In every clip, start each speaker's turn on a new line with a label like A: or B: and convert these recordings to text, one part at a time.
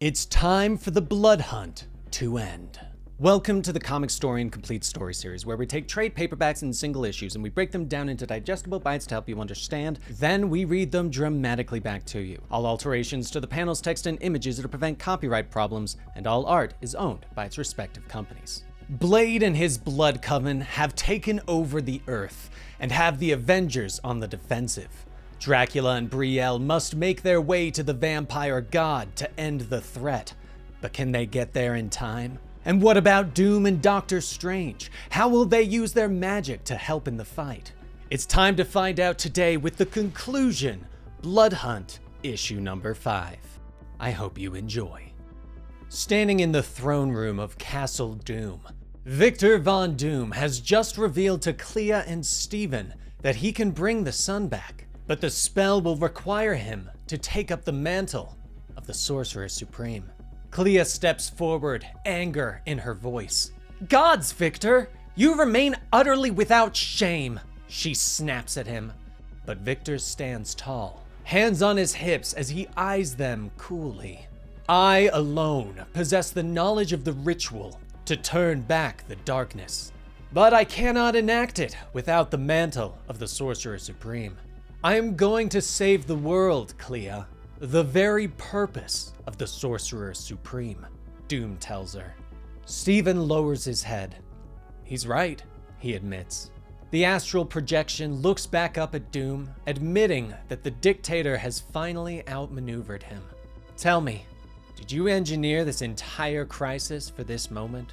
A: It's time for the blood hunt to end. Welcome to the Comicstorian Complete Story Series, where we take trade paperbacks and single issues and we break them down into digestible bites to help you understand. Then we read them dramatically back to you. All alterations to the panels, text, and images are to prevent copyright problems, and all art is owned by its respective companies. Blade and his blood coven have taken over the Earth and have the Avengers on the defensive. Dracula and Brielle must make their way to the vampire god to end the threat. But can they get there in time? And what about Doom and Doctor Strange? How will they use their magic to help in the fight? It's time to find out today with the conclusion, Blood Hunt, issue number 5. I hope you enjoy. Standing in the throne room of Castle Doom, Victor Von Doom has just revealed to Clea and Steven that he can bring the sun back, but the spell will require him to take up the mantle of the Sorcerer Supreme. Clea steps forward, anger in her voice. "Gods, Victor! You remain utterly without shame!" she snaps at him. But Victor stands tall, hands on his hips as he eyes them coolly. "I alone possess the knowledge of the ritual to turn back the darkness, but I cannot enact it without the mantle of the Sorcerer Supreme. I am going to save the world, Clea. The very purpose of the Sorcerer Supreme," Doom tells her. Steven lowers his head. He's right, he admits. The astral projection looks back up at Doom, admitting that the dictator has finally outmaneuvered him. "Tell me, did you engineer this entire crisis for this moment?"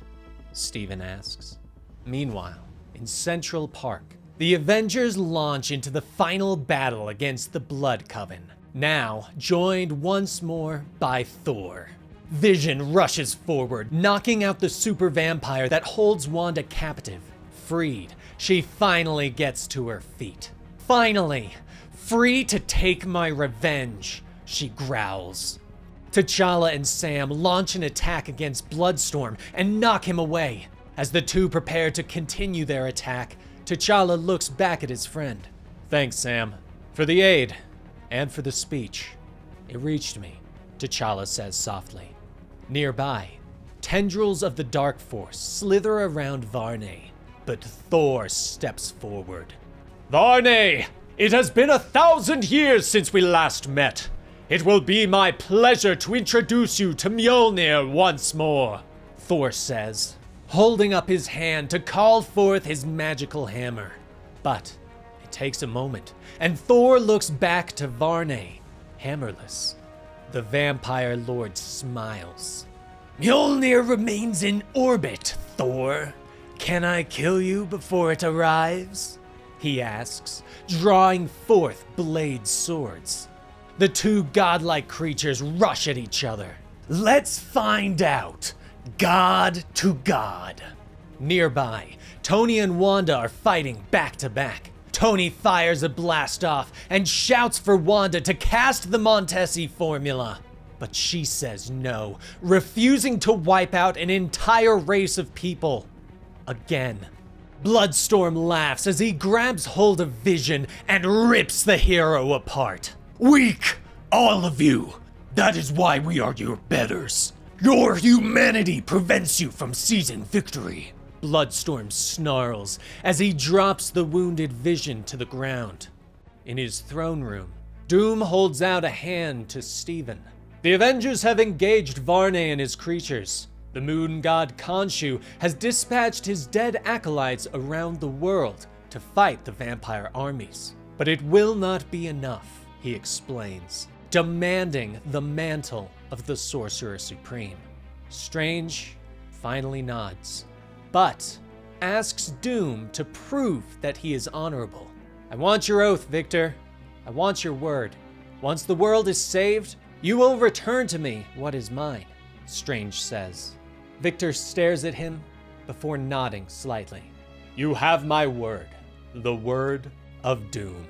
A: Steven asks. Meanwhile, in Central Park, the Avengers launch into the final battle against the Blood Coven, now joined once more by Thor. Vision rushes forward, knocking out the super vampire that holds Wanda captive. Freed, she finally gets to her feet. "Finally, free to take my revenge," she growls. T'Challa and Sam launch an attack against Bloodstorm and knock him away. As the two prepare to continue their attack, T'Challa looks back at his friend. "Thanks, Sam, for the aid and for the speech. It reached me," T'Challa says softly. Nearby, tendrils of the Dark Force slither around Varney, but Thor steps forward. "Varney, it has been 1,000 years since we last met. It will be my pleasure to introduce you to Mjolnir once more," Thor says, holding up his hand to call forth his magical hammer. But it takes a moment, and Thor looks back to Varney, hammerless. The vampire lord smiles. "Mjolnir remains in orbit, Thor. Can I kill you before it arrives?" he asks, drawing forth blade swords. The two godlike creatures rush at each other. "Let's find out. God to God." Nearby, Tony and Wanda are fighting back to back. Tony fires a blast off and shouts for Wanda to cast the Montesi formula. But she says no, refusing to wipe out an entire race of people. Again, Bloodstorm laughs as he grabs hold of Vision and rips the hero apart. "Weak, all of you. That is why we are your betters. Your humanity prevents you from seizing victory." Bloodstorm snarls as he drops the wounded Vision to the ground. In his throne room, Doom holds out a hand to Steven. The Avengers have engaged Varney and his creatures. The moon god Khonshu has dispatched his dead acolytes around the world to fight the vampire armies. But it will not be enough, he explains, demanding the mantle of the Sorcerer Supreme. Strange finally nods, but asks Doom to prove that he is honorable. "I want your oath, Victor. I want your word. Once the world is saved, you will return to me what is mine," Strange says. Victor stares at him before nodding slightly. "You have my word, the word of Doom,"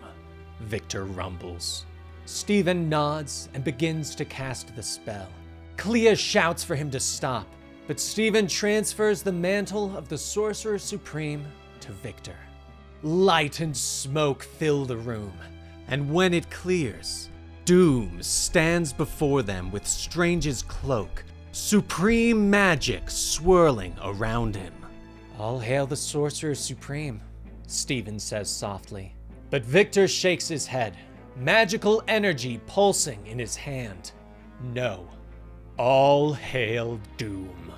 A: Victor rumbles. Steven nods and begins to cast the spell. Clea shouts for him to stop, but Steven transfers the mantle of the Sorcerer Supreme to Victor. Light and smoke fill the room, and when it clears, Doom stands before them with Strange's cloak, supreme magic swirling around him. "All hail the Sorcerer Supreme," Stephen says softly. But Victor shakes his head, magical energy pulsing in his hand. "No. All hail Doom."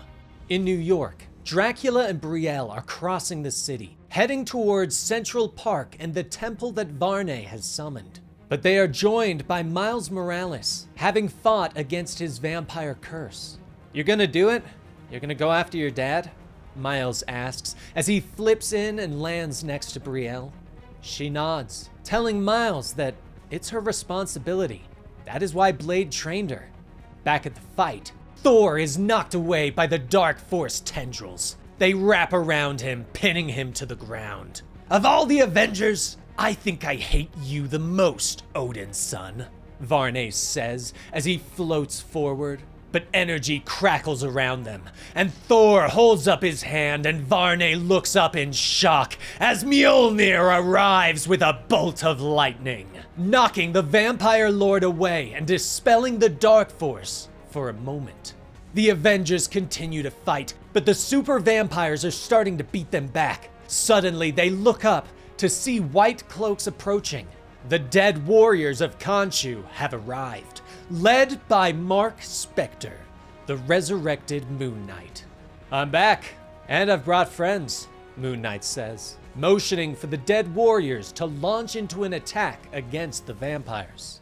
A: In New York, Dracula and Brielle are crossing the city, heading towards Central Park and the temple that Varney has summoned. But they are joined by Miles Morales, having fought against his vampire curse. "You're gonna do it? You're gonna go after your dad?" Miles asks as he flips in and lands next to Brielle. She nods, telling Miles that it's her responsibility. That is why Blade trained her. Back at the fight, Thor is knocked away by the Dark Force tendrils. They wrap around him, pinning him to the ground. "Of all the Avengers, I think I hate you the most, Odin's son," Varney says as he floats forward. But energy crackles around them, and Thor holds up his hand and Varney looks up in shock as Mjolnir arrives with a bolt of lightning, knocking the vampire lord away and dispelling the Dark Force for a moment. The Avengers continue to fight, but the super vampires are starting to beat them back. Suddenly, they look up to see white cloaks approaching. The dead warriors of Khonshu have arrived, led by Mark Spector, the resurrected Moon Knight. "I'm back, and I've brought friends," Moon Knight says, motioning for the dead warriors to launch into an attack against the vampires.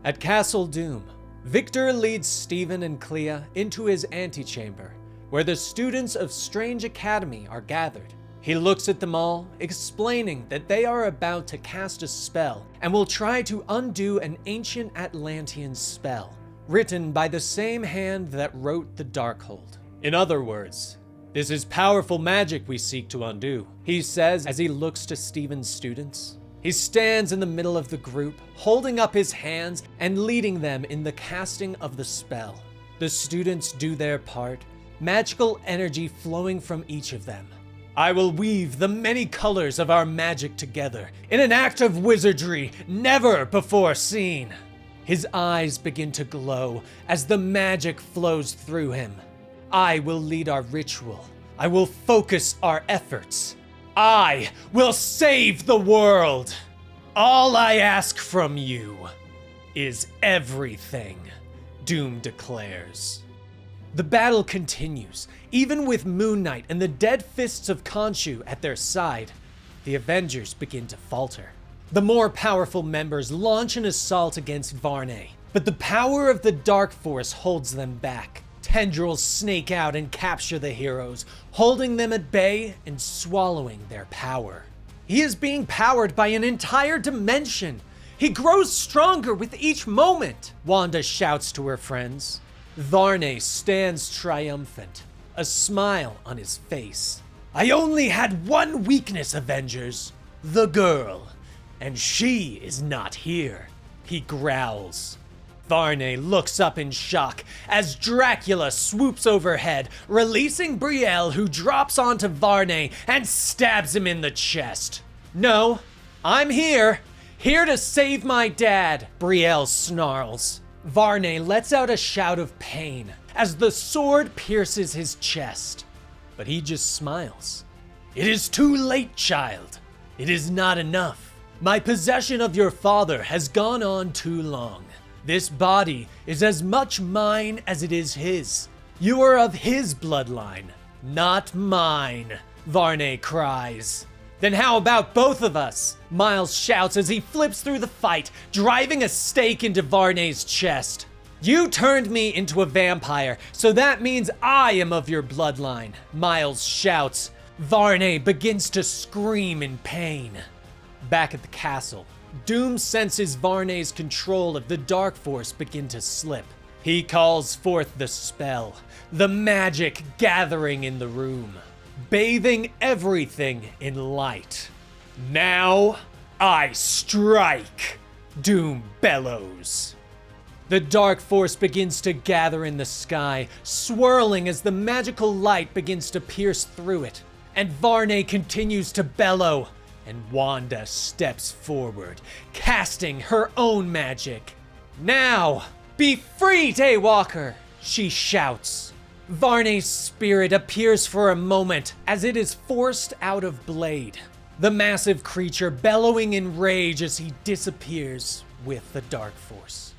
A: At Castle Doom, Victor leads Stephen and Clea into his antechamber, where the students of Strange Academy are gathered. He looks at them all, explaining that they are about to cast a spell and will try to undo an ancient Atlantean spell, written by the same hand that wrote the Darkhold. "In other words, this is powerful magic we seek to undo," he says as he looks to Stephen's students. He stands in the middle of the group, holding up his hands and leading them in the casting of the spell. The students do their part, magical energy flowing from each of them. "I will weave the many colors of our magic together in an act of wizardry never before seen." His eyes begin to glow as the magic flows through him. "I will lead our ritual. I will focus our efforts. I will save the world. All I ask from you is everything," Doom declares. The battle continues, even with Moon Knight and the dead fists of Khonshu at their side. The Avengers begin to falter. The more powerful members launch an assault against Varney, but the power of the Dark Force holds them back. Tendrils snake out and capture the heroes, holding them at bay and swallowing their power. He is being powered by an entire dimension. He grows stronger with each moment, Wanda shouts to her friends. Varney stands triumphant, a smile on his face. "I only had one weakness, Avengers, the girl, and she is not here," he growls. Varney looks up in shock as Dracula swoops overhead, releasing Brielle, who drops onto Varney and stabs him in the chest. "No, I'm here to save my dad," Brielle snarls. Varney lets out a shout of pain as the sword pierces his chest, but he just smiles. "It is too late, child. It is not enough. My possession of your father has gone on too long. This body is as much mine as it is his. You are of his bloodline, not mine," Varney cries. "Then how about both of us?" Miles shouts as he flips through the fight, driving a stake into Varney's chest. "You turned me into a vampire, so that means I am of your bloodline," Miles shouts. Varney begins to scream in pain. Back at the castle, Doom senses Varney's control of the Dark Force begin to slip. He calls forth the spell, the magic gathering in the room, bathing everything in light. "Now I strike," Doom bellows. The Dark Force begins to gather in the sky, swirling as the magical light begins to pierce through it. And Varney continues to bellow, and Wanda steps forward, casting her own magic. Now, be free, Daywalker, she shouts. Varney's spirit appears for a moment as it is forced out of Blade, the massive creature bellowing in rage as he disappears with the Dark Force.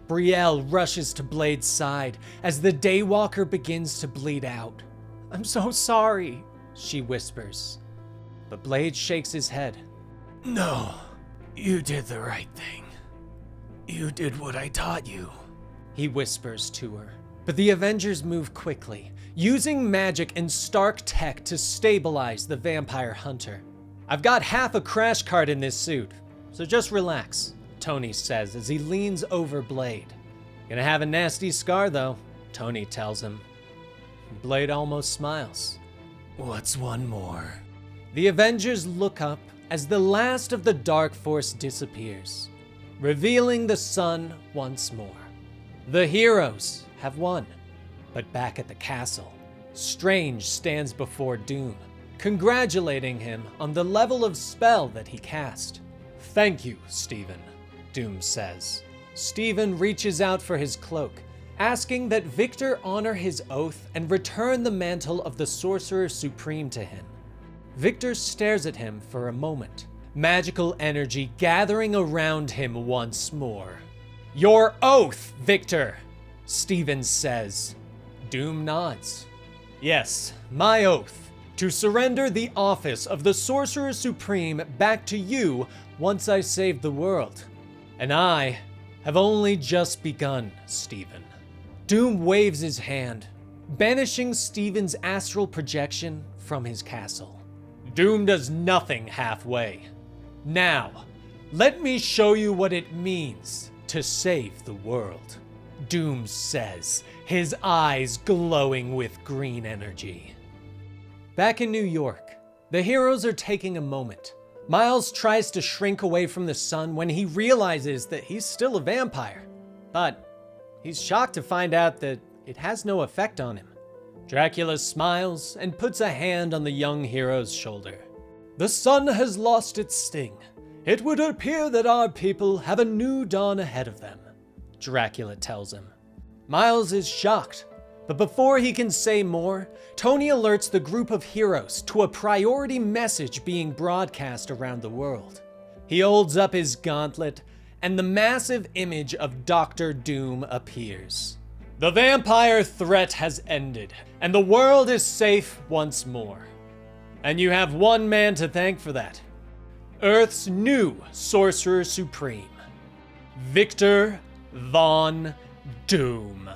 A: Brielle rushes to Blade's side as the Daywalker begins to bleed out. I'm so sorry, she whispers. But Blade shakes his head. No, you did the right thing. You did what I taught you, he whispers to her. But the Avengers move quickly, using magic and Stark tech to stabilize the vampire hunter. I've got half a crash cart in this suit, so just relax, Tony says as he leans over Blade. Gonna have a nasty scar though, Tony tells him. Blade almost smiles. What's one more? The Avengers look up as the last of the Dark Force disappears, revealing the sun once more. The heroes have won, but back at the castle, Strange stands before Doom, congratulating him on the level of spell that he cast. Thank you, Stephen, Doom says. Stephen reaches out for his cloak, asking that Victor honor his oath and return the mantle of the Sorcerer Supreme to him. Victor stares at him for a moment, magical energy gathering around him once more. Your oath, Victor, Stephen says. Doom nods. Yes, my oath, to surrender the office of the Sorcerer Supreme back to you once I save the world. And I have only just begun, Stephen. Doom waves his hand, banishing Stephen's astral projection from his castle. Doom does nothing halfway. Now, let me show you what it means to save the world, Doom says, his eyes glowing with green energy. Back in New York, the heroes are taking a moment. Miles tries to shrink away from the sun when he realizes that he's still a vampire, but he's shocked to find out that it has no effect on him. Dracula smiles and puts a hand on the young hero's shoulder. The sun has lost its sting. It would appear that our people have a new dawn ahead of them, Dracula tells him. Miles is shocked, but before he can say more, Tony alerts the group of heroes to a priority message being broadcast around the world. He holds up his gauntlet, and the massive image of Dr. Doom appears. The vampire threat has ended, and the world is safe once more. And you have one man to thank for that. Earth's new Sorcerer Supreme, Victor Von Doom.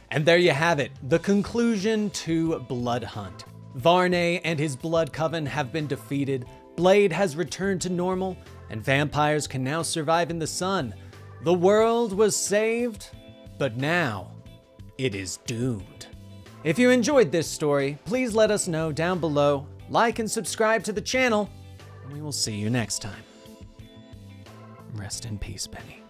A: And there you have it, the conclusion to Blood Hunt. Varney and his Blood Coven have been defeated, Blade has returned to normal, and vampires can now survive in the sun. The world was saved, but now it is doomed. If you enjoyed this story, please let us know down below, like and subscribe to the channel, and we will see you next time. Rest in peace, Penny.